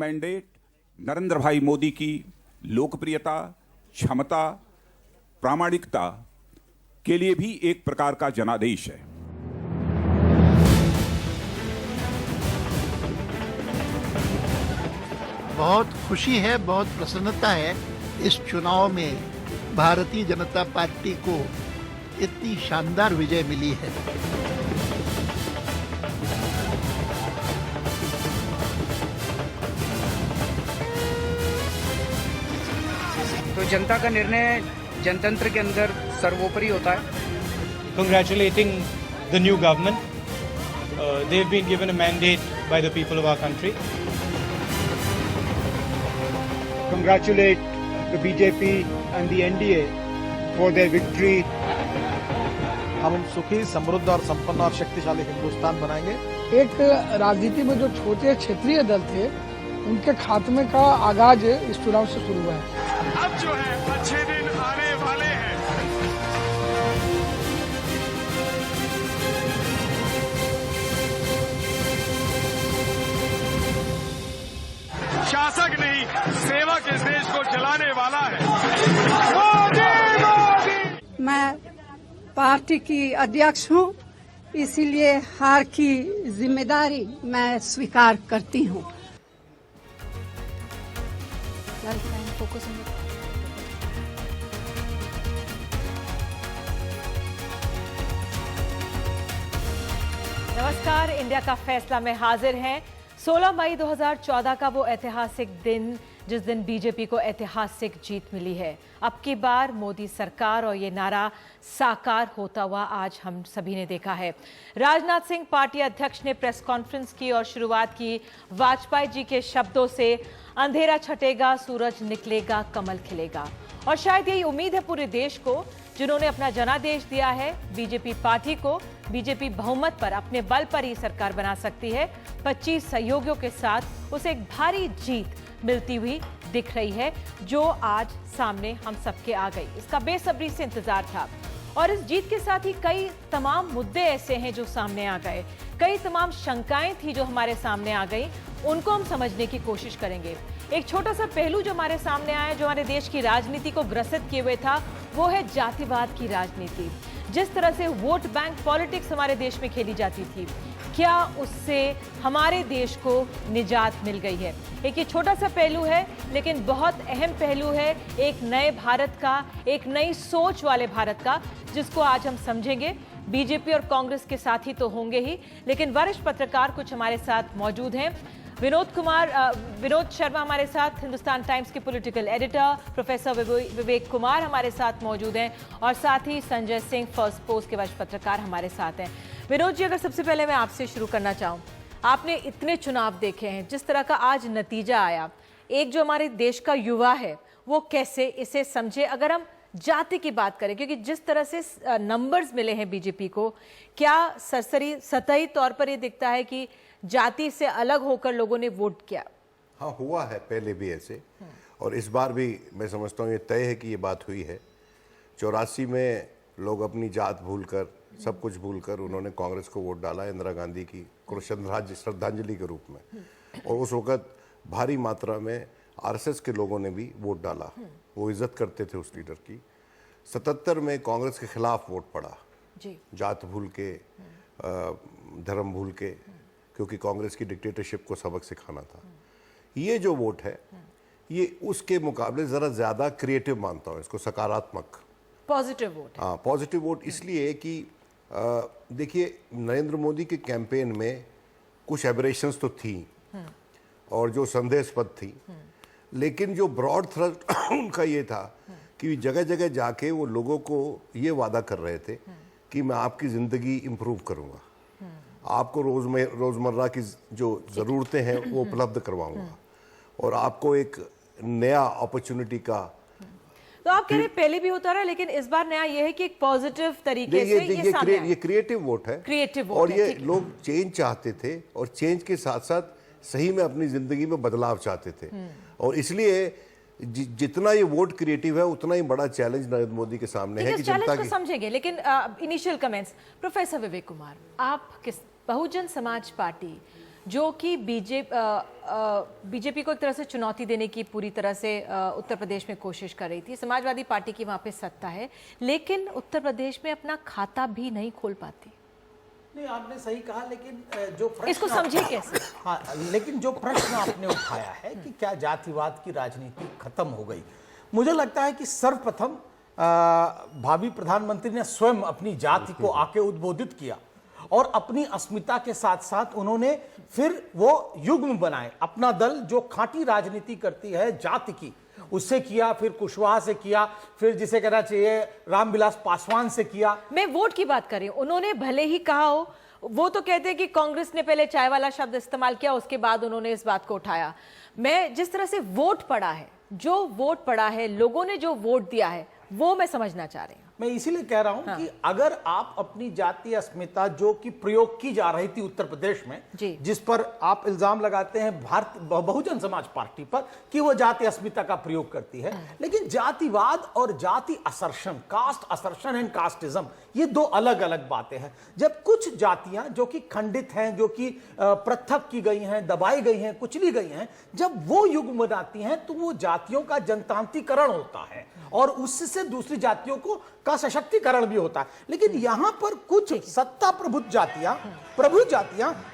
Mandate Narendra भाई मोदी की लोकप्रियता, क्षमता, प्रामाणिकता के लिए भी एक प्रकार का जनादेश है। बहुत खुशी है, बहुत प्रसन्नता है इस चुनाव में भारतीय जनता पार्टी को इतनी शानदार विजय मिली है। तो जनता का निर्णय जनतंत्र के अंदर सर्वोपरि होता है। Congratulating the new government. They've been given a mandate by the people of our country. Congratulate the BJP and the NDA for their victory. हम सुखी, समृद्ध और संपन्न और शक्तिशाली हिंदुस्तान बनाएंगे। एक राजनीति में जो छोटे क्षेत्रीय दल थे, उनके खात्मे का आगाज इस चुनाव से शुरू हुआ है। अब जो है अच्छे दिन आने वाले हैं। शासक नहीं, सेवक इस देश को चलाने वाला है। मोदी मोदी। मैं पार्टी की अध्यक्ष हूं, इसीलिए हार की जिम्मेदारी मैं स्वीकार करती हूं। नमस्कार, इंडिया का फैसला में हाजिर हैं। 16 मई 2014 का वो ऐतिहासिक दिन जिस दिन बीजेपी को ऐतिहासिक जीत मिली है। अब की बार मोदी सरकार और ये नारा साकार होता हुआ आज हम सभी ने देखा है। राजनाथ सिंह पार्टी अध्यक्ष ने प्रेस कॉन्फ्रेंस की और शुरुआत की वाजपेयी जी के शब्दों से, अंधेरा छटेगा, सूरज निकलेगा, कमल खिलेगा। और शायद यही उम्मीद है पूरे देश को, जिन्होंने अपना जनादेश दिया है बीजेपी पार्टी को। बीजेपी बहुमत पर, अपने बल पर ही सरकार बना सकती है। 25 सहयोगियों के साथ उसे एक भारी जीत मिलती हुई दिख रही है, जो आज सामने हम सबके आ गई। इसका बेसब्री से इंतजार था और इस जीत के साथ ही कई तमाम मुद्दे ऐसे हैं जो सामने आ गए, कई तमाम शंकाएं थी जो हमारे सामने आ गई, उनको हम समझने की कोशिश करेंगे। एक छोटा सा पहलू जो हमारे सामने आया, जो हमारे देश की राजनीति को ग्रसित किए हुए था, वो है जातिवाद की राजनीति। जिस तरह से वोट बैंक पॉलिटिक्स हमारे देश में खेली जाती थी, क्या उससे हमारे देश को निजात मिल गई है? एक ये छोटा सा पहलू है, लेकिन बहुत अहम पहलू है एक नए भारत का, एक नई सोच वाले भारत का, जिसको आज हम समझेंगे। बीजेपी और कांग्रेस के साथी तो होंगे ही, लेकिन वरिष्ठ पत्रकार कुछ हमारे साथ मौजूद हैं। विनोद शर्मा हमारे साथ, हिंदुस्तान टाइम्स के political editor. Professor Vivek Kumar हमारे साथ मौजूद हैं और साथ ही संजय सिंह, फर्स्ट पोस्ट के वरिष्ठ पत्रकार हमारे साथ हैं। विनोद जी, अगर सबसे पहले मैं आपसे शुरू करना चाहूँ, आपने इतने चुनाव देखे हैं, जिस तरह का आज नतीजा आया, एक जो हमारे देश का युवा है वो कैसे इसे समझे? अगर हम जाति की बात करें, क्योंकि जिस तरह से नंबर्स मिले हैं बीजेपी को, क्या सतही तौर पर ये दिखता है कि जाति से अलग होकर लोगों ने वोट किया? हाँ, हुआ है पहले भी ऐसे, और इस बार भी मैं समझता हूँ ये तय है कि ये बात हुई है। 84 में लोग अपनी जात भूलकर, सब कुछ भूलकर उन्होंने कांग्रेस को वोट डाला इंदिरा गांधी की श्रद्धांजलि के रूप में, और उस वक्त भारी मात्रा में आरएसएस के लोगों ने भी वोट डाला, वो इज्जत करते थे उस लीडर की। 77 में कांग्रेस के खिलाफ वोट पड़ा, जात भूल के, धर्म भूल के, क्योंकि कांग्रेस की डिक्टेटरशिप को सबक सिखाना था। ये जो वोट है, ये उसके मुकाबले ज़रा ज़्यादा क्रिएटिव मानता हूँ इसको, सकारात्मक, पॉजिटिव वोट। हाँ, पॉजिटिव वोट इसलिए कि देखिए, नरेंद्र मोदी के कैंपेन में कुछ एबरेशंस तो थी और जो संदेहास्पद थी, लेकिन जो ब्रॉड थ्रस्ट उनका ये था कि जगह जगह जाके वो लोगों को ये वादा कर रहे थे कि मैं आपकी ज़िंदगी इम्प्रूव करूँगा, आपको रोज़मर्रा की जो ज़रूरतें हैं वो उपलब्ध करवाऊँगा, और आपको एक नया अपॉर्चुनिटी का। तो आप कह रहे हैं पहले भी होता रहा, लेकिन इस बार नया ये है कि एक पॉजिटिव तरीके से ये क्रिएटिव वोट है, क्रिएटिव वोट और है, ये लोग चेंज चाहते थे, और चेंज के साथ साथ सही में अपनी जिंदगी में बदलाव चाहते थे, और इसलिए जितना ये वोट क्रिएटिव है, उतना ही बड़ा चैलेंज नरेंद्र मोदी के सामने है कि जनता की। समझेंगे, लेकिन initial comments professor Vivek Kumar, आप किस बहुजन समाज पार्टी जो कि बीजेपी को एक तरह से चुनौती देने की पूरी तरह से उत्तर प्रदेश में कोशिश कर रही थी। समाजवादी पार्टी की वहां पे सत्ता है, लेकिन उत्तर प्रदेश में अपना खाता भी नहीं खोल पाती। नहीं, आपने सही कहा, लेकिन जो प्रश्न इसको समझिए कैसे? हाँ, लेकिन जो प्रश्न आपने उठाया है कि क्या जातिवाद की राजनीति खत्म हो गई, मुझे लगता है कि सर्वप्रथम भावी प्रधानमंत्री ने स्वयं अपनी जाति को आके उद्बोधित किया और अपनी अस्मिता के साथ साथ उन्होंने फिर वो युग्म बनाए। अपना दल जो खांटी राजनीति करती है जाति की, उससे किया, फिर कुशवाहा से किया, फिर जिसे कहना चाहिए रामविलास पासवान से किया। मैं वोट की बात कर रही हूं। उन्होंने भले ही कहा हो, वो तो कहते हैं कि कांग्रेस ने पहले चाय वाला शब्द इस्तेमाल किया, उसके बाद उन्होंने इस बात को उठाया। मैं जिस तरह से वोट पड़ा है, जो वोट पड़ा है, लोगों ने जो वोट दिया है, वो मैं समझना चाह रही हूं। मैं इसीलिए कह रहा हूं कि अगर आप अपनी जातीय अस्मिता जो कि प्रयोग की जा रही थी उत्तर प्रदेश में, जिस पर आप इल्जाम लगाते हैं भारत बहुजन समाज पार्टी पर कि वो जातीय अस्मिता का प्रयोग करती है, लेकिन जातिवाद और जाति assertion, caste assertion and casteism, ये दो अलग अलग बातें हैं। जब कुछ जातियां जो कि खंडित हैं, जो कि पृथक की गई हैं, दबाई गई हैं, कुचली गई हैं, जब वो युग बनाती हैं तो वो जातियों का जनतांत्रिकरण होता है और उससे दूसरी जातियों का सशक्तिकरण भी होता है। लेकिन यहां पर कुछ सत्ता प्रभुत्व जातियां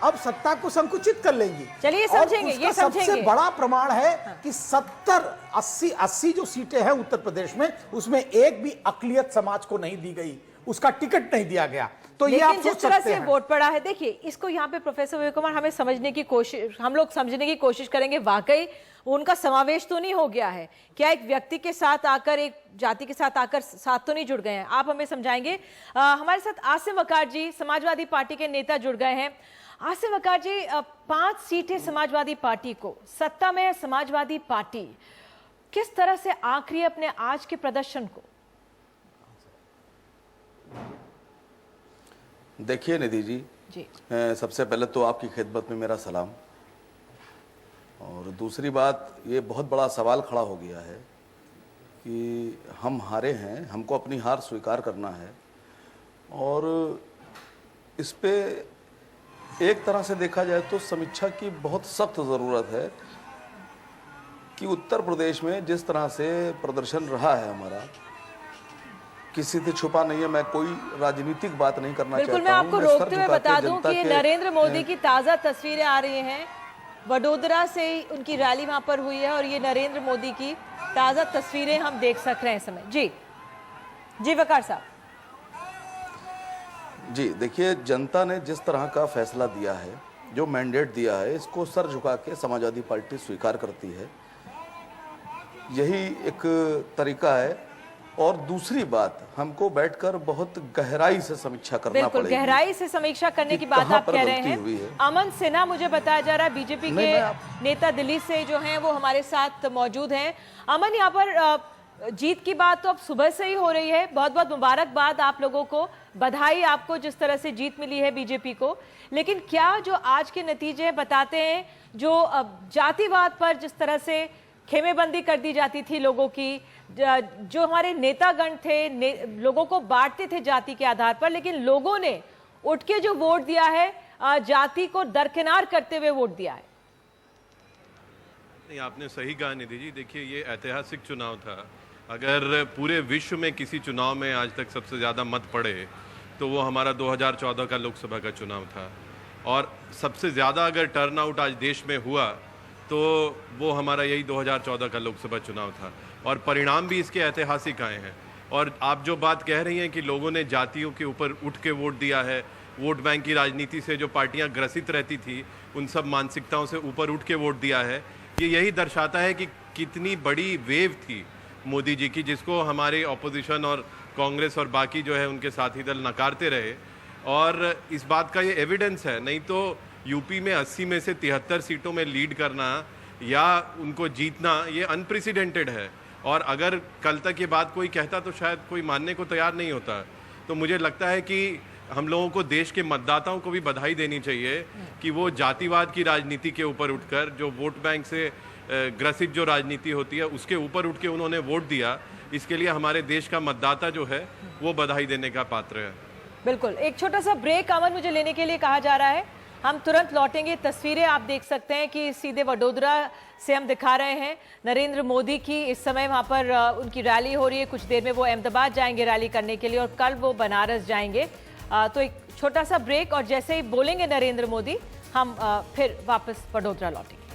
अब सत्ता को संकुचित कर लेंगी। चलिए समझेंगे, ये समझेंगे। सबसे बड़ा प्रमाण है कि 70-80 जो सीटें हैं उत्तर प्रदेश में, उसमें एक भी अकलियत समाज को नहीं दी गई, उसका टिकट नहीं दिया गया। तो ये आप सोच सकते हैं। जिस तरह से वोट पड़ा है, देखिए इसको यहाँ पे प्रोफेसर विवेक कुमार हम लोग समझने की कोशिश करेंगे, वाकई उनका समावेश तो नहीं हो गया है क्या? एक व्यक्ति के साथ आकर, एक जाति के साथ आकर साथ तो नहीं जुड़ गए हैं? आप हमें समझाएंगे। हमारे साथ आसिम वकार जी, समाजवादी पार्टी के नेता, जुड़ गए हैं। आसिम वकार जी, 5 सीटें समाजवादी पार्टी को, सत्ता में है समाजवादी पार्टी, किस तरह से आंक रही है अपने आज के प्रदर्शन को? देखिए निधि जी, सबसे पहले तो आपकी खिदमत में मेरा सलाम, और दूसरी बात, ये बहुत बड़ा सवाल खड़ा हो गया है कि हम हारे हैं, हमको अपनी हार स्वीकार करना है, और इस पे एक तरह से देखा जाए तो समीक्षा की बहुत सख्त ज़रूरत है कि उत्तर प्रदेश में जिस तरह से प्रदर्शन रहा है हमारा, किसी से छुपा नहीं है। मैं कोई राजनीतिक बात नहीं करना चाहता हूं। बिल्कुल, मैं आपको रोकते हुए बता दूं कि नरेंद्र मोदी की ताज़ा तस्वीरें आ रही हैं। वडोदरा से उनकी रैली वहां पर हुई है और ये नरेंद्र मोदी की ताज़ा तस्वीरें हम देख सक रहे हैं इस समय। जी वकार साहब। जी देखिए, जनता ने जिस तरह का फैसला दिया है, जो मैंडेट दिया है, इसको सर झुका के समाजवादी पार्टी स्वीकार करती है, यही एक तरीका है। और दूसरी बात, हमको बैठकर बहुत गहराई से समीक्षा करना पड़ेगी। बिल्कुल, गहराई से समीक्षा करने की बात आप कह रहे हैं। अमन सिन्हा, मुझे बताया जा रहा है बीजेपी के नेता दिल्ली से जो हैं वो हमारे साथ मौजूद हैं। अमन, यहाँ पर जीत की बात तो अब सुबह से ही हो रही है। बहुत बहुत मुबारकबाद आप लोगों को, बधाई आपको जिस तरह से जीत मिली है बीजेपी को। लेकिन क्या जो आज के नतीजे बताते हैं, जो जातिवाद पर जिस तरह से खेमेबंदी कर दी जाती थी लोगों की, जो हमारे नेतागण थे, लोगों को बांटते थे जाति के आधार पर, लेकिन लोगों ने उठ के जो वोट दिया है, जाति को दरकिनार करते हुए वोट दिया है। नहीं, आपने सही कहा निधि जी। देखिए, ये ऐतिहासिक चुनाव था। अगर पूरे विश्व में किसी चुनाव में आज तक सबसे ज़्यादा मत पड़े तो वो हमारा 2014 का लोकसभा का चुनाव था, और सबसे ज़्यादा अगर टर्नआउट आज देश में हुआ तो वो हमारा यही 2014 का लोकसभा चुनाव था, और परिणाम भी इसके ऐतिहासिक आए हैं। और आप जो बात कह रही हैं कि लोगों ने जातियों के ऊपर उठ के वोट दिया है, वोट बैंक की राजनीति से जो पार्टियां ग्रसित रहती थी, उन सब मानसिकताओं से ऊपर उठ के वोट दिया है, ये यही दर्शाता है कि कितनी बड़ी वेव थी मोदी जी की, जिसको हमारे ऑपोजिशन और कांग्रेस और बाकी जो है उनके साथी दल नकारते रहे। और इस बात का ये एविडेंस है। नहीं तो यूपी में 80 में से 73 सीटों में लीड करना या उनको जीतना, ये अनप्रेसिडेंटेड है। और अगर कल तक ये बात कोई कहता तो शायद कोई मानने को तैयार नहीं होता। तो मुझे लगता है कि हम लोगों को, देश के मतदाताओं को भी बधाई देनी चाहिए कि वो जातिवाद की राजनीति के ऊपर उठकर, जो वोट बैंक से ग्रसित जो राजनीति होती है, उसके ऊपर उठ के उन्होंने वोट दिया। इसके लिए हमारे देश का मतदाता जो है वो बधाई देने का पात्र है। बिल्कुल, एक छोटा सा ब्रेक अमन मुझे लेने के लिए कहा जा रहा है। हम तुरंत लौटेंगे। तस्वीरें आप देख सकते हैं कि सीधे वडोदरा से हम दिखा रहे हैं नरेंद्र मोदी की। इस समय वहां पर उनकी रैली हो रही है। कुछ देर में वो अहमदाबाद जाएंगे रैली करने के लिए और कल वो बनारस जाएंगे। तो एक छोटा सा ब्रेक और जैसे ही बोलेंगे नरेंद्र मोदी हम फिर वापस वडोदरा लौटेंगे।